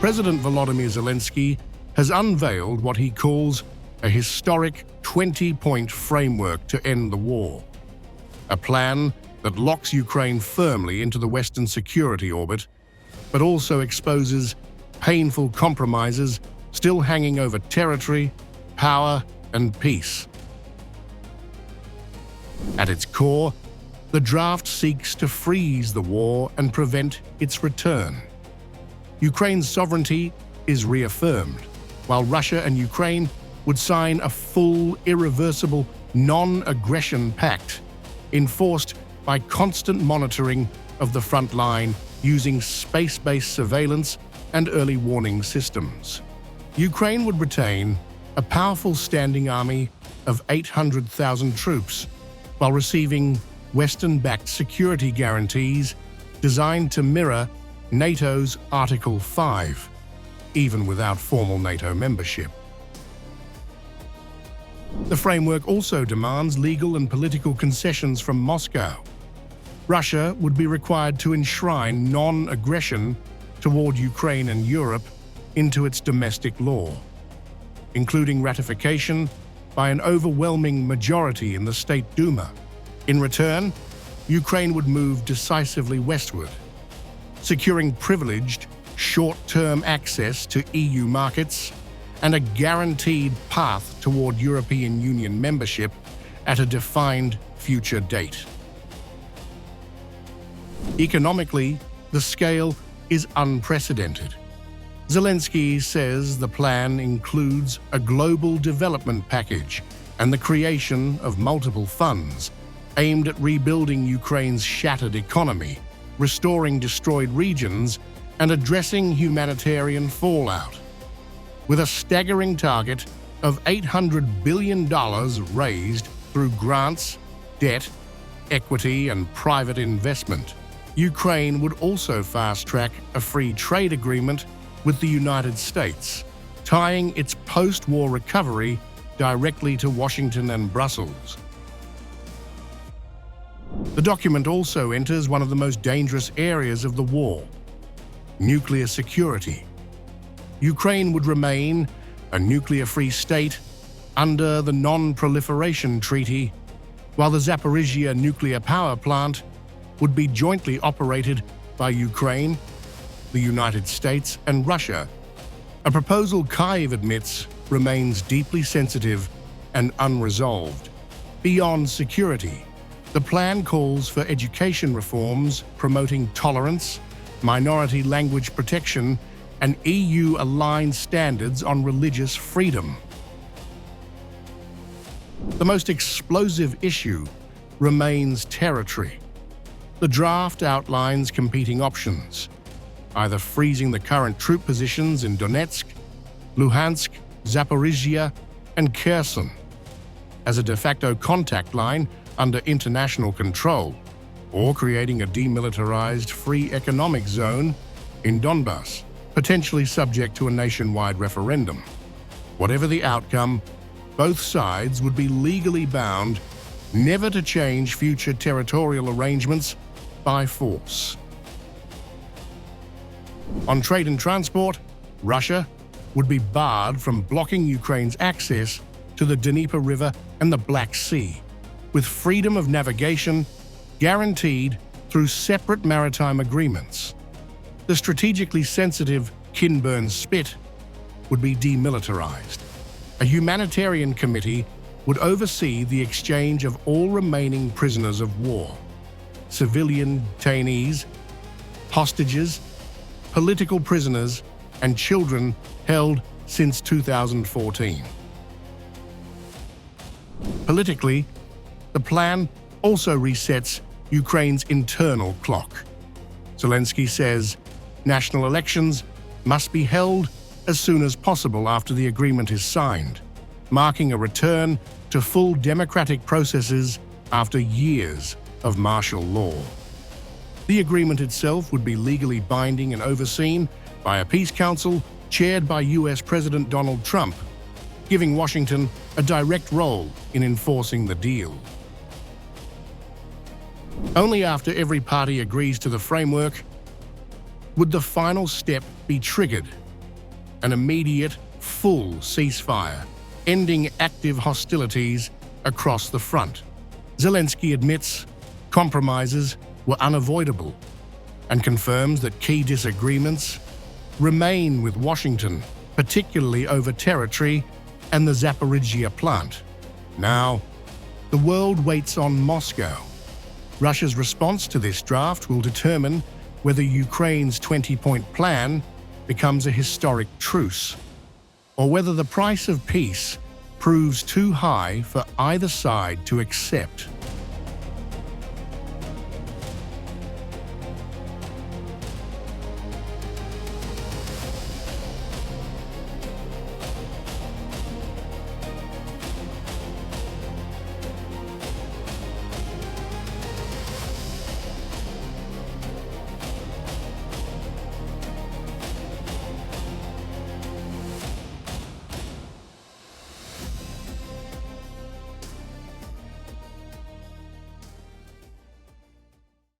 President Volodymyr Zelensky has unveiled what he calls a historic 20-point framework to end the war. A plan that locks Ukraine firmly into the Western security orbit, but also exposes painful compromises still hanging over territory, power, and peace. At its core, the draft seeks to freeze the war and prevent its return. Ukraine's sovereignty is reaffirmed, while Russia and Ukraine would sign a full, irreversible, non-aggression pact, enforced by constant monitoring of the front line using space-based surveillance and early warning systems. Ukraine would retain a powerful standing army of 800,000 troops, while receiving Western-backed security guarantees designed to mirror NATO's Article 5, even without formal NATO membership. The framework also demands legal and political concessions from Moscow. Russia would be required to enshrine non-aggression toward Ukraine and Europe into its domestic law, including ratification by an overwhelming majority in the State Duma. In return, Ukraine would move decisively westward, securing privileged, short-term access to EU markets and a guaranteed path toward European Union membership at a defined future date. Economically, the scale is unprecedented. Zelensky says the plan includes a global development package and the creation of multiple funds aimed at rebuilding Ukraine's shattered economy, restoring destroyed regions, and addressing humanitarian fallout. With a staggering target of $800 billion raised through grants, debt, equity, and private investment, Ukraine would also fast-track a free trade agreement with the United States, tying its post-war recovery directly to Washington and Brussels. The document also enters one of the most dangerous areas of the war: nuclear security. Ukraine would remain a nuclear-free state under the Non-Proliferation Treaty, while the Zaporizhzhia nuclear power plant would be jointly operated by Ukraine, the United States, and Russia, a proposal Kyiv admits remains deeply sensitive and unresolved. Beyond security, the plan calls for education reforms promoting tolerance, minority language protection, and EU-aligned standards on religious freedom. The most explosive issue remains territory. The draft outlines competing options: either freezing the current troop positions in Donetsk, Luhansk, Zaporizhzhia, and Kherson as a de facto contact line under international control, or creating a demilitarized free economic zone in Donbas, potentially subject to a nationwide referendum. Whatever the outcome, both sides would be legally bound never to change future territorial arrangements by force. On trade and transport, Russia would be barred from blocking Ukraine's access to the Dnieper River and the Black Sea, with freedom of navigation guaranteed through separate maritime agreements. The strategically sensitive Kinburn Spit would be demilitarized. A humanitarian committee would oversee the exchange of all remaining prisoners of war, civilian detainees, hostages, political prisoners, and children held since 2014. Politically, the plan also resets Ukraine's internal clock. Zelensky says national elections must be held as soon as possible after the agreement is signed, marking a return to full democratic processes after years of martial law. The agreement itself would be legally binding and overseen by a peace council chaired by US President Donald Trump, giving Washington a direct role in enforcing the deal. Only after every party agrees to the framework would the final step be triggered an immediate, full ceasefire, ending active hostilities across the front. Zelensky admits compromises were unavoidable and confirms that key disagreements remain with Washington, particularly over territory and the Zaporizhzhia plant. Now, the world waits on Moscow. Russia's response to this draft will determine whether Ukraine's 20-point plan becomes a historic truce, or whether the price of peace proves too high for either side to accept.